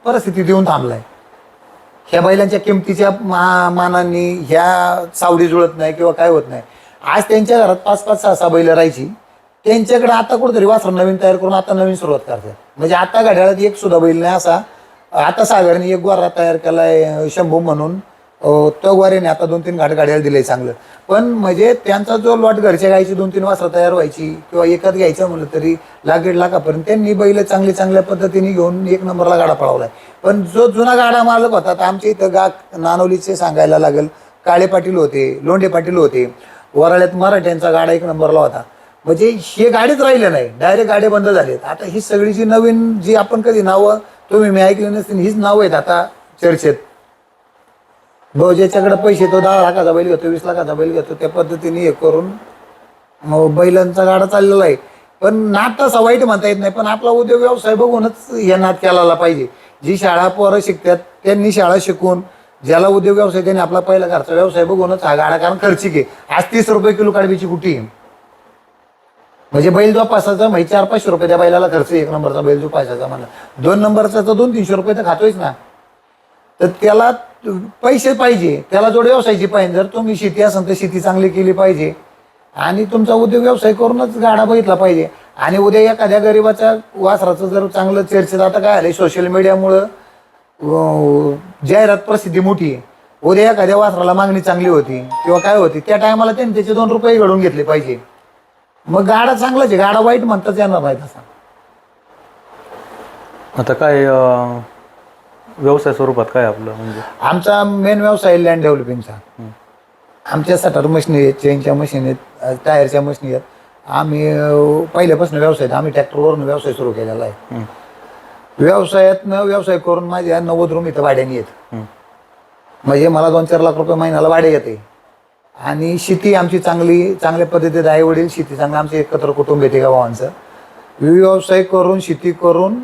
परिस्थितीत येऊन थांबलाय. ह्या बैलांच्या किमतीच्या मानांनी ह्या सावडी जुळत नाही किंवा काय होत नाही. आज त्यांच्या घरात 5-5, 6-6 बैल राहायची, त्यांच्याकडे आता कुठेतरी वासर नवीन तयार करून आता नवीन सुरुवात करतात. म्हणजे आता घड्याळात एक सुद्धा बैल नाही असा. आता सागरने एक गोरा तयार केलाय शंभू म्हणून, तो गोऱ्याने आता 2-3 घड्याळ दिलंय चांगलं. पण म्हणजे त्यांचा जो लॉट घरच्या गायची 2-3 वासरं तयार व्हायची किंवा एकच घ्यायचं म्हणलं तरी 1.5 लाखापर्यंत त्यांनी बैल चांगल्या पद्धतीने घेऊन 1 नंबरला गाडा पळवलाय. पण जो जुना गाडा मालक होता, तर आमच्या इथं नानवलीचे सांगायला लागेल, काळे पाटील होते, लोंढे पाटील होते, वराळ्यात मराठ्यांचा गाडा 1 नंबरला होता. म्हणजे हे गाडीच राहिले नाही, डायरेक्ट गाडे बंद झालेत. आता ही सगळी जी नवीन जी आपण कधी नावं तुम्ही मी ऐकली नसतील, हीच नावं आहेत आता चर्चेत. भाऊ ज्याच्याकडे पैसे तो 10 लाखाचा बैल घेतो, 20 लाखाचा बैल घेतो, त्या पद्धतीने हे करून बैलांचा गाडा चाललेला आहे. पण नाद तसा वाईट म्हणता येत नाही, पण आपला उद्योग व्यवसाय बघूनच हे नाद केला पाहिजे. जी शाळा पोरं शिकतात त्यांनी शाळा शिकून, ज्याला उद्योग व्यवसाय त्यांनी आपला पहिला घरचा व्यवसाय बघूनच हा गाडा, कारण खर्चिक आहे. आज 30 रुपये किलो काढवीची कुठे आहे, म्हणजे बैल जोपासाचा म्हणजे 400-500 रुपये त्या बैलाला खर्च, 1 नंबरचा बैल जोपासाचा म्हणा, 2 नंबरचा तर 200-300 रुपये तर खातोयच ना. तर त्याला पैसे पाहिजे, त्याला जोड व्यवसायाची पाहिजे. जर तुम्ही शेती असेल तर शेती चांगली केली पाहिजे आणि तुमचा उद्योग व्यवसाय करूनच गाडा बघितला पाहिजे. आणि उद्या एखाद्या गरीबाच्या वासराचं जर चांगलं चर्चेत, आता काय आलं सोशल मीडियामुळं जाहिरात प्रसिद्धी मोठी आहे. उद्या एखाद्या वासराला मागणी चांगली होती किंवा काय होती, त्या टायमाला त्यांनी त्याचे 2 रुपये घडून घेतले पाहिजे. मग गाडा चांगलाच आहे, गाडा वाईट म्हणताच येणार नाही तसा. आता काय व्यवसाय स्वरूपात काय आपलं म्हणजे आमचा मेन व्यवसाय लँड डेव्हलपिंगचा. आमच्या सटर मशिनी आहेत, चेनच्या मशीन आहेत, टायरच्या मशिनी आहेत. आम्ही पहिल्यापासून व्यवसाय, आम्ही ट्रॅक्टरवरून व्यवसाय सुरू केलेला आहे. व्यवसायातनं व्यवसाय करून माझ्या 90 रूम इथं भाड्याने येत. म्हणजे मला 2-4 लाख रुपये महिन्याला भाडे येते. आणि शेती आमची चांगल्या पद्धतीत आई वडील शेती चांगलं, आमचे एकत्र कुटुंब येते गावांचं. व्यवसाय करून शेती करून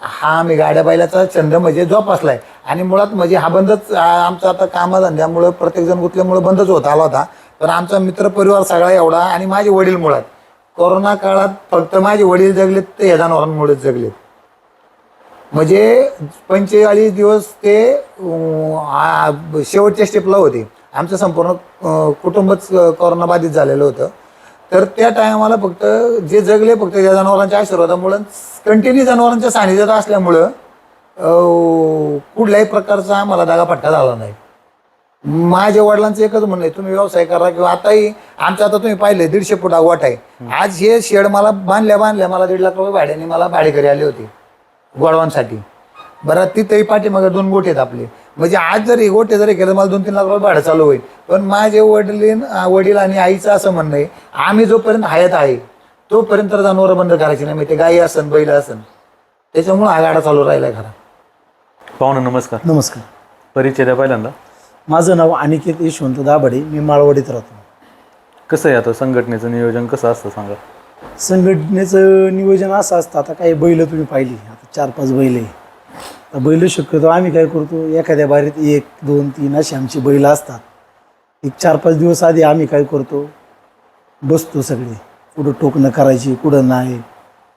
हा आम्ही गाड्या बैलाचा छंद म्हणजे जोपासलाय. आणि मुळात म्हणजे हा बंदच आमचा आता कामधंद्यामुळं प्रत्येकजण गुंतल्यामुळं बंदच होत आला होता. पण आमचा मित्रपरिवार सगळा एवढा, आणि माझे वडील मुळात कोरोना काळात फक्त माझे वडील जगलेत ते ह्या जनावरांमुळेच जगलेत. म्हणजे 45 दिवस ते शेवटच्या स्टेपला होते. आमचं संपूर्ण कुटुंबच कोरोना बाधित झालेलं होतं. तर त्या टायमाला फक्त जे जगले फक्त या जनावरांच्या आशीर्वादामुळं, कंटिन्यू जनावरांच्या सानिध्यात असल्यामुळं कुठल्याही प्रकारचा आम्हाला दागाफटका झाला नाही. माझ्या वडिलांचं एकच म्हणणं आहे, तुम्ही व्यवसाय करा. किंवा आताही आमचं, आता तुम्ही पाहिलं 150 फूट गोठ आहे. आज हे शेड मला बांधल्या मला 1.5 लाख रुपये भाड्याने मला भाडेकरी आले होते गोडवांसाठी. बरं, तिथेही पाठीमागे 2 गोठे आहेत आपले. म्हणजे आज जरी गोठे जरी केलं मला 2-3 लाख रुपये भाडं चालू होईल. पण माझे वडील आणि आईचं असं म्हणणं आहे, आम्ही जोपर्यंत हयात आहे तोपर्यंत जनावरं बंद करायची नाही. म्हणजे गाई असन बैल असन, त्याच्यामुळे हा गाडा चालू राहिला खरा. पाहुणे नमस्कार. नमस्कार. परिचय द्या पहिल्यांदा. माझं नाव अनिकेत यशवंत दाभाडे, मी माळवाडीत राहतो. कसं आहे आता संघटनेचं नियोजन कसं असतं सांगा. संघटनेचं नियोजन असं असतं, आता काही बैल तुम्ही पाहिली, आता 4-5 बैल आहे. तर बैल शक्यतो आम्ही काय करतो, एखाद्या बारीत 1, 2, 3 अशी आमची बैल असतात. एक 4-5 दिवस आधी आम्ही काय करतो, बसतो सगळे, कुठं टोकणं करायची, कुठं नाही,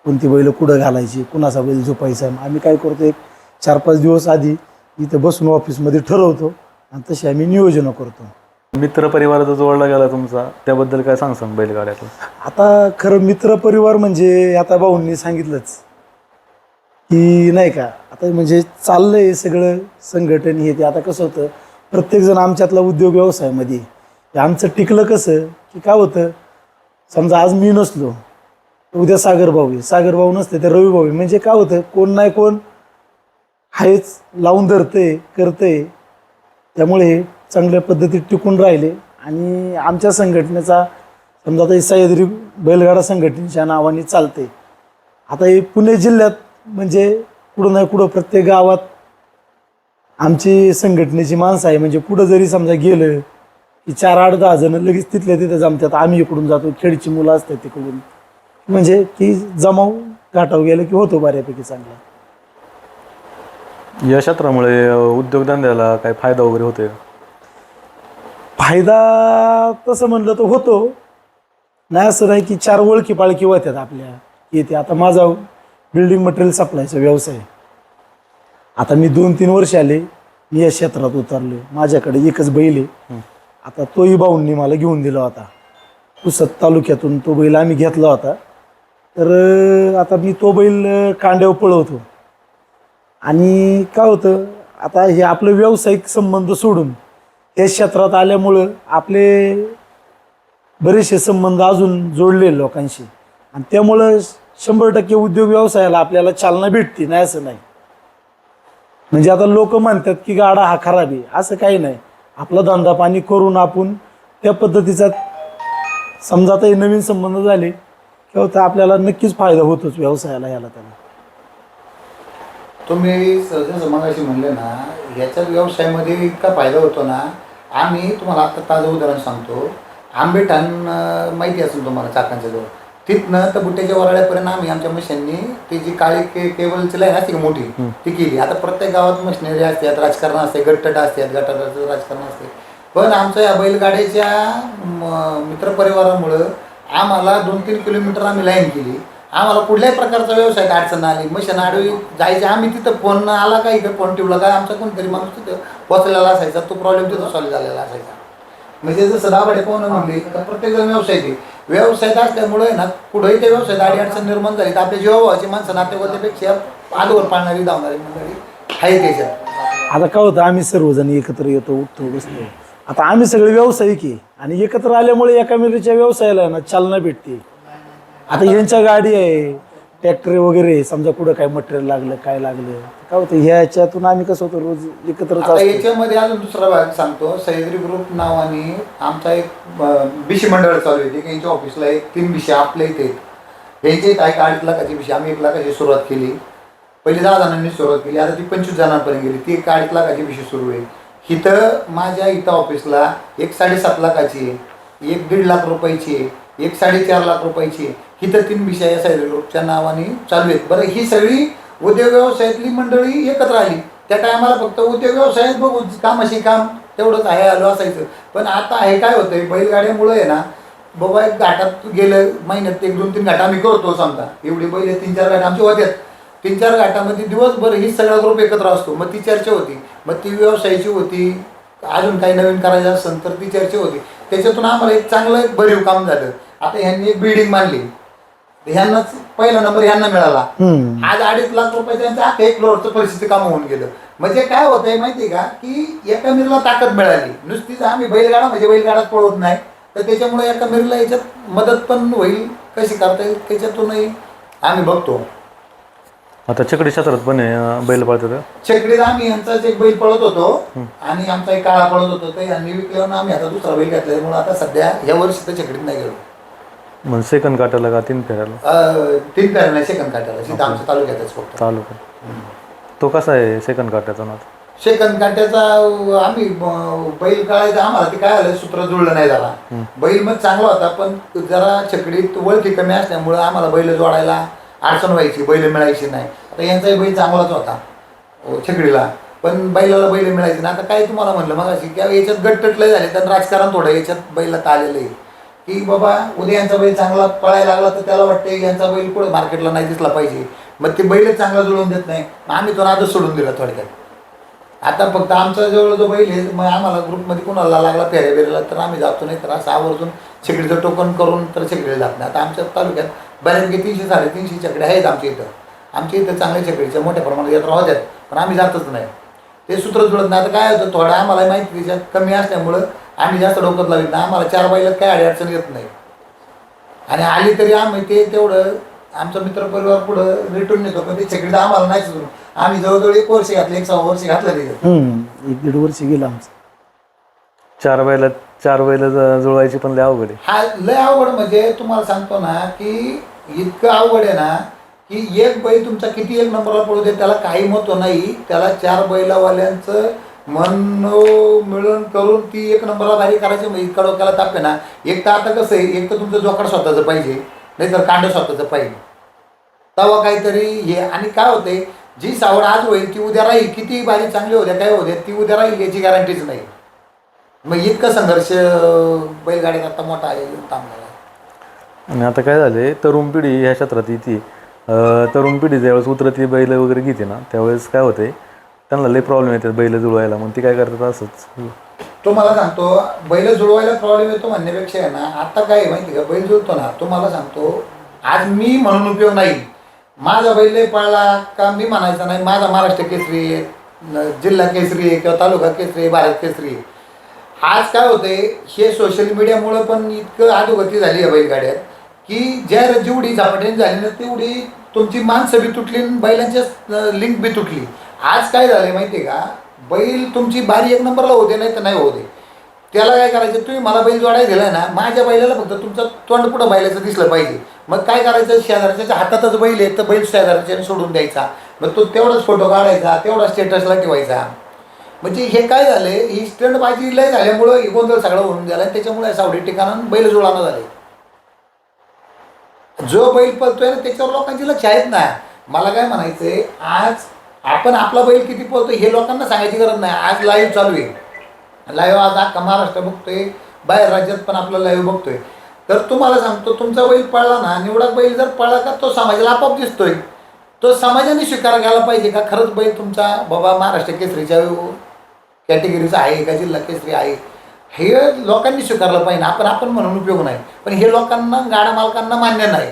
कोणती बैल कुठं घालायची, कुणाचा बैल झोपायचा. आम्ही काय करतो, एक 4-5 दिवस आधी इथं बसून ऑफिसमध्ये ठरवतो आणि तशी आम्ही नियोजन करतो. मित्र परिवाराचा जोडला गेला तुमचा, त्याबद्दल काय सांगसान बैलगाड्यातून. आता खरं मित्र परिवार म्हणजे आता भाऊंनी सांगितलंच की नाही का, आता म्हणजे चाललंय सगळं संघटन हे ते. आता कसं होतं, प्रत्येकजण आमच्यातला उद्योग व्यवसायामध्ये आमचं टिकलं कसं की काय होतं, समजा आज मी नसलो उद्या सागर भाऊ आहे, सागर भाऊ नसते तर रवी भाऊ आहे. म्हणजे काय होतं, कोण नाही कोण आहेच, लावून धरते करते. त्यामुळे चांगल्या पद्धतीत टिकून राहिले. आणि आमच्या संघटनेचा समजा आता सह्याद्री बैलगाडा संघटनेच्या नावाने चालते. आता हे पुणे जिल्ह्यात म्हणजे कुठं नाही कुठं प्रत्येक गावात आमची संघटनेची माणसं आहे. म्हणजे कुठं जरी समजा गेलं की 4-8-10 जण लगेच तिथल्या तिथं जमतात. आम्ही इकडून जातो, खेडची मुलं असतात तिकडून, म्हणजे की जमाव घाटाव गेलं की होतो बऱ्यापैकी चांगला. या क्षेत्रामुळे उद्योगधंद्याला काय फायदा वगैरे होतोय? फायदा तसं म्हणलं तर होतो, नाही असं नाही की 4 ओळखी पाळखी होत्यात आपल्या येते. आता माझा बिल्डिंग मटेरियल सप्लायचा व्यवसाय, आता मी 2-3 वर्ष आले मी या क्षेत्रात उतरलो. माझ्याकडे एकच बैल आहे. आता तोही भाऊंनी मला घेऊन दिला होता, पुसद तालुक्यातून तो बैल आम्ही घेतला होता. तर आता मी तो बैल कांड्यावर पळवतो. आणि काय होतं, आता हे आपलं व्यावसायिक संबंध सोडून या क्षेत्रात आल्यामुळं आपले बरेचसे संबंध अजून जोडले लोकांशी. आणि त्यामुळं 100% उद्योग व्यवसायाला आपल्याला चालना भेटते, नाही असं नाही. म्हणजे आता लोक म्हणतात की गाडा हा खराब आहे, असं काही नाही. आपला धंदा पाणी करून आपण त्या पद्धतीचा समजा आता हे नवीन संबंध झाले किंवा तर आपल्याला नक्कीच फायदा होतोच व्यवसायाला याला त्याला. तुम्ही जसं मगाशी म्हणले ना, याच्या व्यवसायामध्ये इतका फायदा होतो ना. आम्ही तुम्हाला आता ताजं उदाहरण सांगतो. आंबेठाण माहिती असेल तुम्हाला, चाकांच्या जवळ, तिथनं तर बुट्ट्याच्या वराळ्यापर्यंत आम्ही आमच्या मशीननी ती जी काळी केबलची लाईन असते मोठी ती केली. आता प्रत्येक गावात मशिनरी असतात, राजकारण असते, गटतट असतात, गटाचं राजकारण असते. पण आमच्या या बैलगाड्याच्या मित्रपरिवारामुळं आम्हाला 2-3 किलोमीटर आम्ही लाईन केली. आम्हाला कुठल्याही प्रकारचा व्यवसायात अडचण आली, मशीन आडवी जायची, आम्ही तिथं फोन आला का इकडे फोन ठेवला का आमचा कोणतरी माणूस तिथं पोचलेला असायचा, तो प्रॉब्लेम तिथं सॉल्व्ह झालेला असायचा. म्हणजे जसं दाभाडे पाहुणं म्हणले तर प्रत्येक जण व्यवसायात असल्यामुळे ना कुठेही त्या व्यवसायात आडी अडचण निर्माण झाली तर आपल्या जीवाभावाची माणसं नातेवाईकापेक्षा आधीवर पाळणारी धावणारी मंडळी आहे त्याच्यात. आता काय होतं, आम्ही सर्वजण एकत्र येतो, उठतो, बसतो. आता आम्ही सगळे व्यावसायिक आहे आणि एकत्र आल्यामुळे एकामेकाच्या व्यवसायाला ना चालना भेटते. आता यांच्या गाडी आहे, ट्रॅक्टर वगैरे आहे, समजा कुठं काय मटेरियल लागलं, काय लागलं, काय होतं ह्याच्यातून आम्ही कसं होतं रोज एकत्रच आता असतो. याच्यामध्ये अजून दुसरा भाग सांगतो. सह्याद्री ग्रुप नावाने आमचा एक बिशी मंडळ चालू आहे. यांच्या ऑफिसला एक 3 बिशी आपल्या इथे यांच्या इथे 1.5 लाखाची बिशी, आम्ही 1 लाखाची सुरुवात केली. पहिली 10 जणांनी सुरुवात केली, आता ती 25 जणांपर्यंत गेली. ती 1.5 लाखाची बिशी सुरू आहे. इथं माझ्या इथं ऑफिसला एक 7.5 लाखाची आहे, एक 1.5 लाख रुपयाची आहे, एक 4.5 लाख रुपयाची आहे. इथं 3 बिशा या सह्याद्री ग्रुपच्या नावाने चालू आहेत. बरं, ही सगळी उद्योग व्यवसायातली मंडळी एकत्र आली. त्या टायमाला फक्त उद्योग व्यवसायात बघू कामाशी काम तेवढंच आहे आलो असायचं. पण आता हे काय होतंय, बैलगाड्यामुळे आहे ना बाबा, एक घाटात गेलं महिन्यात 1-2-3 घाट आम्ही करतो. समजा एवढी बैल 3-4 घाट आमची होत्यात. 3-4 घाटामध्ये दिवसभर ही सगळा ग्रुप एकत्र असतो. मग ती चर्चा होती, मग ती व्यवसायाची होती, अजून काही नवीन करायचं असेल तर ती चर्चा होती. त्याच्यातून आम्हाला एक चांगलं एक भरीव काम झालं. आता ह्यांनी एक बिल्डिंग बांधली, ह्यांनाच पहिला नंबर ह्यांना मिळाला. आज 2.5 लाख रुपये त्यांचं 1 करोडचं परिस्थिती काम होऊन गेलं. म्हणजे काय होतंय माहिती का, की एका मिरला ताकद मिळाली. नुसतीच आम्ही बैलगाडा म्हणजे बैलगाडात पळवत नाही, तर त्याच्यामुळे एका मिरला याच्यात मदत पण होईल, कशी करता येईल त्याच्यातूनही आम्ही बघतो. आता छकडी क्षेत्रात पण बैल पाळतात. छकडीत आम्ही यांचाच एक बैल पळत होतो आणि आमचा एक काळा पळत होतो, तर यांनी विकल्यावर आम्ही आता दुसरा बैल घेतल्यामुळे आता सध्या या वर्षी तर छकडीत नाही गेलो. मग सेकंड काटायला का 3 फेऱ्याला? 3 फेऱ्या नाही, सेकंड काट्याला. तिथं आमच्या तालुक्यातच फक्त तालुका. तो कसा आहे सेकंड काट्याचा नाद? सेकंड काट्याचा आम्ही बैल काढायचा, आम्हाला ते काय आलं सूत्र जुळलं नाही झाला. बैल मग चांगला होता, पण जरा छकडीत वळखी कमी असल्यामुळं आम्हाला बैल जोडायला अडचण व्हायची, बैल मिळायची नाही. आता यांचाही बैल चांगलाच होता छकडीला, पण बैलाला बैल मिळायची ना. आता काय तुम्हाला म्हणलं मग अशी की याच्यात गटटले झाले, तर राजकारण थोडं याच्यात बैलात आलेलं आहे की बाबा उद्या यांचा बैल चांगला पळायला लागला तर त्याला वाटते यांचा बैल पुढे मार्केटला नाही दिसला पाहिजे, मग ते बैलच चांगला जुळवून देत नाही. मग आम्ही तो नादच सोडून दिला थोडक्यात. आता फक्त आमचा जवळ जो बैल आहे, मग आम्हाला ग्रुपमध्ये कोणाला लागला फेऱ्या बिऱ्याला तर आम्ही जातो, नाही तर असं आवर्जून छकडीचं टोकन करून तर छकडीला जात नाही. आता आमच्या तालुक्यात बऱ्यापैकी 300-350 छकडे आहेत आमच्या इथं. आमच्या इथं चांगल्या छकडीच्या मोठ्या प्रमाणात यात्रा होत्यात, पण आम्ही जातच नाही, ते सूत्र जुळत नाही. आता काय होतं, थोडं आम्हाला माहिती त्याच्यात कमी असल्यामुळं आम्ही जास्त डोकत लावित नाही. आम्हाला 4 बैलात काय अडचण येत नाही, आणि आली तरी आम्ही ते तेवढं आमचा मित्रपरिवार पुढं रिटून नेतो. पण ते छकडीला आम्हाला नाही सुरू. आम्ही जवळजवळ 1 वर्ष घातलं, 1 वर्ष घातलं तिथं. 1-1.5 वर्ष गेलं आमचं. 4 बैल जुळवायची पण लय अवघड आहे. हा लय अवघड, म्हणजे तुम्हाला सांगतो ना की इतकं अवघड आहे ना की एक बैल तुमचा किती 1 नंबरला पडू दे, त्याला काही महत्व नाही. त्याला 4 बैलावाल्यांचं मन मिळून करून ती 1 नंबरला बारी करायची, म्हणजे इतका डोक्याला ताप आहे ना. एक तर आता कसं आहे, एक तर तुमचं जोकाड स्वतःचं पाहिजे, नाहीतर कांड स्वतःचं पाहिजे, तेव्हा काहीतरी हे. आणि काय होते, जी सावड आज होईल ती उद्या राहील, किती बारी चांगली होत्या काय होत्या ती उद्या राहील याची गॅरंटीच नाही. मग इतकं संघर्ष बैलगाडीत आता मोठा आहे थांबलेला. आणि आता काय झाले, तरुण पिढी ह्या क्षेत्रात येते. तरुण पिढी ज्यावेळेस उतरती बैल वगैरे घेते ना, त्यावेळेस काय होते, त्यांना लय प्रॉब्लेम येतात बैल जुळवायला. मग ती काय करतात असंच. तुम्हाला सांगतो, बैल जुळवायला प्रॉब्लेम येतो म्हणण्यापेक्षा आहे ना, आता काय आहे माहिती का, बैल जुळतो ना, तुम्हाला सांगतो आज मी म्हणून उपयोग नाही. माझा बैल पळला का मी म्हणायचा नाही माझा महाराष्ट्र केसरी आहे, जिल्हा केसरी आहे, किंवा तालुका केसरी आहे, भारत केसरी आहे. आज काय होतंय, हे सोशल मीडियामुळं पण इतकं अधोगती झाली आहे बैलगाड्यात की जेवढी झपाट्याने झाली ना तेवढी तुमची माणसं बी तुटली, बैलांच्या लिंक बी तुटली. आज काय झालंय माहिती आहे का, बैल तुमची बारी 1 नंबरला होते नाही तर नाही होते. त्याला काय करायचं, तुम्ही मला बैल जोडायला दिलाय ना, माझ्या बैलाला फक्त तुमचं तोंड पुढं बैलाचं दिसलं पाहिजे. मग काय करायचं, शेजारच्या हातातच बैल आहे तर बैल शेजारच्याने सोडून द्यायचा, मग तो तेवढाच फोटो काढायचा, तेवढा स्टेटसला ठेवायचा. म्हणजे हे काय झाले, ही स्टंटबाजी लय झाल्यामुळं हे गोंधळ सगळं होऊन गेला, त्याच्यामुळे सावडी ठिकाणं बैल जुळानं झाले. जो बैल पळतोय ना त्याच्यावर लोकांची लक्ष आहेत ना. मला काय म्हणायचंय, आज आपण आपला बैल किती पळतोय हे लोकांना सांगायची गरज नाही. आज लाईव्ह चालू आहे, लाईव्ह आज अख्खा महाराष्ट्र बघतोय, बाहेर राज्यात पण आपला लाईव्ह बघतोय. तर तुम्हाला सांगतो, तुमचा बैल पळला ना, निवडक बैल जर पळला का तो समाजाला आपोआप दिसतोय. तो समाजाने स्वीकार केला पाहिजे का खरंच बैल तुमचा बाबा महाराष्ट्र केसरीच्या कॅटेगरीचा आहे का, जिल्हा केसरी आहे, हे लोकांनी स्वीकारलं पाहिजे. आपण म्हणून उपयोग नाही, पण हे लोकांना, गाडा मालकांना मान्य नाही.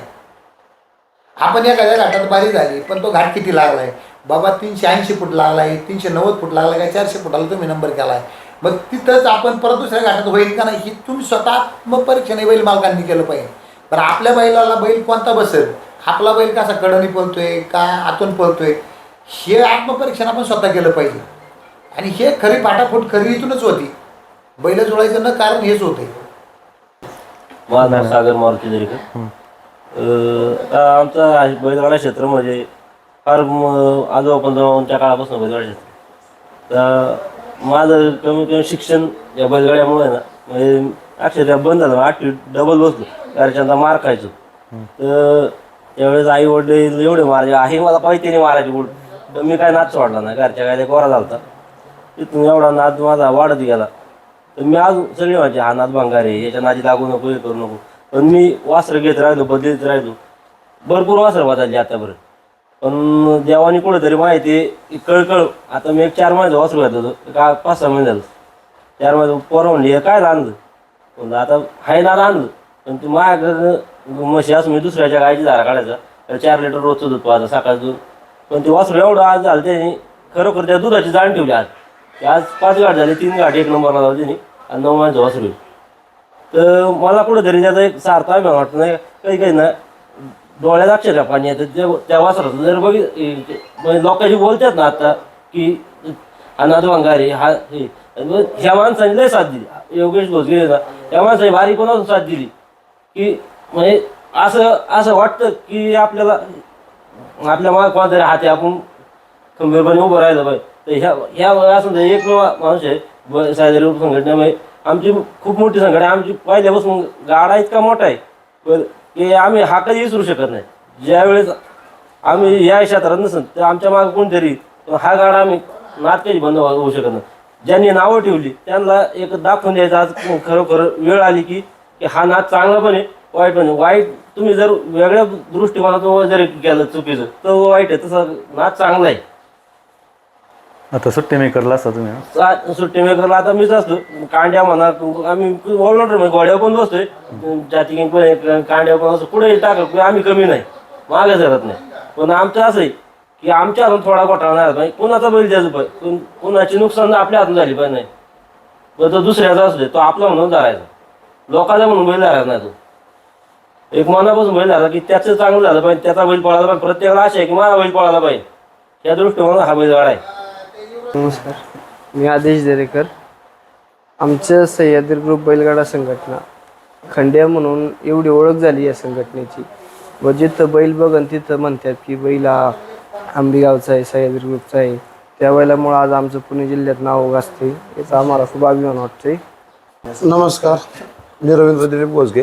आपण एखाद्या घाटात बारी झाली, पण तो घाट किती लागलाय बाबा, 380 फूट लागलाय, 390 फूट लागलाय का, 400 फुटाला तुम्ही नंबर केलाय, मग तिथंच आपण परत दुसऱ्या घाटात होईल का नाही, ही तुम्ही स्वतः आत्मपरीक्षणे बैल मालकांनी केलं पाहिजे. पण आपल्या बैलाला बैल कोणता बसेल, आपला बैल कसा कडनी पळतोय का आतून पळतोय, हे आत्मपरीक्षण आपण स्वतः केलं पाहिजे. आणि हे खरी फाटाफूट खरी इथूनच होती. बैल जोडायचं न कारण हेच होते. माझा सागर मारुती जरीकर. आमचा बैलगाडा क्षेत्र म्हणजे फार आजोबा पंजोबांच्या काळापासून बैलगाडा क्षेत्र. तर माझं कमी कमी शिक्षण या बैलगाड्यामुळे ना, म्हणजे अक्षरशः बंद झालं. 8वी डबल बसलो, घरच्यांचा मार खायचो. तर त्यावेळेस आई वडील एवढे मारायचे, आहे मला पाहिजे त्याने मारायचे बोल, तर मी काय नाच सोडला नाही. घरच्या काय कोरा झालता, तिथून एवढा नाद माझा वाढत गेला. तर मी आज सगळे माझे हा नाद भंगार आहे, याच्या नादी लागू नको, हे करू नको. पण मी वासरं घेत राहिलो, बदलीत राहिलो, भरपूर वासरं बदलली आतापर्यंत. पण देवानी कुठेतरी माहिती कळकळ. आता मी एक 4 महिन्याचं वासरू घेतलं होतं का, 5-6 महिने झालं. 4 महिने पोरं म्हणली हे काय आणलं, म्हणलं आता हाय नाद आणलं. पण तू माझ्या म्हशी असं मी दुसऱ्याच्या गायची धारा काढायचा, तर 4 लिटर रोजचं दूध पाहायचं सकाळचं दूध. पण ते वासरू एवढं आज झालं त्याने, खरोखर त्या दुधाची जाण ठेवली. आज 5 गाठ झाली, 3 गाठ 1 नंबरला जाऊ त्यांनी, आणि 9 महिन्याचं वासरू. तर मला कुठेतरी त्याचा एक सार्था अभिमान वाटतं नाही. काही काही ना डोळ्यात अक्षर पाणी येतं त्या वासराचं. जर लोकांशी बोलतात ना आता की अनाथ भंगारी हा हे, ह्या माणसाने लय साथ दिली. योगेश भोसगे ना, त्या माणसाने भारी कोणासून साथ दिली की म्हणजे असं वाटतं की आपल्या मागे कोणातरी हाती आपण खंबीरपणे उभं राहिलं पाहिजे. तर ह्या असं एक माणूस आहे सायदरी संघटनेमध्ये. आमची खूप मोठी संघटना, आमची पहिल्यापासून गाडा इतका मोठा आहे की आम्ही हा कधी विसरू शकत नाही. ज्यावेळेस आम्ही या क्षेत्रात नसेल तर आमच्या मागे कोणतरी, हा गाडा आम्ही नाद कधी बंद होऊ शकत नाही. ज्यांनी नावं ठेवली त्यांना एक दाखवून द्यायचं आज खरोखर वेळ आली की हा नाद चांगला पण आहे, वाईट पण आहे. वाईट तुम्ही जर वेगळ्या दृष्टिकोनातून जर केलं चुकीचं तर वाईट आहे, तसं नाद चांगला आहे. आता सुट्टी मेकरला असता तुम्ही? सुट्टी मेकरला आता मीच असतो. कांड्या म्हणा, आम्ही ऑलराऊंडर म्हणजे घोड्यावर पण बसतोय, जाती पण कांड्या पण असतो, कुठे टाकत आम्ही कमी नाही, मागे सरत नाही. पण आमचं असं आहे की आमच्या हातून थोडा घोटाळा नाही झाला पाहिजे, कुणाचा बैल द्यायचं पाहिजे, कुणाची नुकसान आपल्या हातून झाली पाहिजे नाही. पण तो दुसऱ्याचा असू दे, तो आपला म्हणून धरायचा, लोकांचा म्हणून बैल धरायचा नाही. तो एक मनापासून बैल धरा की त्याचं चांगलं झालं पाहिजे, त्याचा बैल पळायला पाहिजे. प्रत्येकाला आशा आहे की माझा बैल पळायला पाहिजे, या दृष्टीकोनात हा बैलगाडा आहे. नमस्कार, मी आदेश दरेकर. आमच्या सह्याद्री ग्रुप बैलगाडा संघटना खंड्या म्हणून एवढी ओळख झाली या संघटनेची. व जिथं बैल बघन तिथं म्हणतात की बैल हा आंबेगावचा आहे, सह्याद्री ग्रुपचा आहे. त्या बैलामुळं आज आमचं पुणे जिल्ह्यात नाव गाजते, याचा आम्हाला खूप अभिमान वाटतोय. नमस्कार, मी रवींद्र दिलीप भोसगे.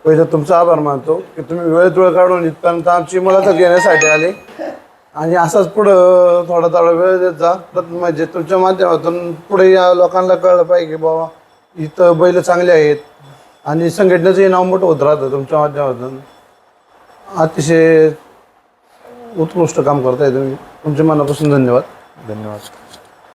पहिलं तुमचा आभार मानतो की तुम्ही वेळ काढून इथपर्यंत आमची मुलाखत घेण्यासाठी आले, आणि असाच पुढं थोडा वेळ देत जा. तर म्हणजे तुमच्या माध्यमातून पुढे या लोकांना कळलं पाहिजे की बाबा इथं बैल चांगले आहेत, आणि संघटनेचंही नाव मोठं होत राहतं तुमच्या माध्यमातून. अतिशय उत्कृष्ट काम करताय तुम्ही. तुमच्या मनापासून धन्यवाद. धन्यवाद.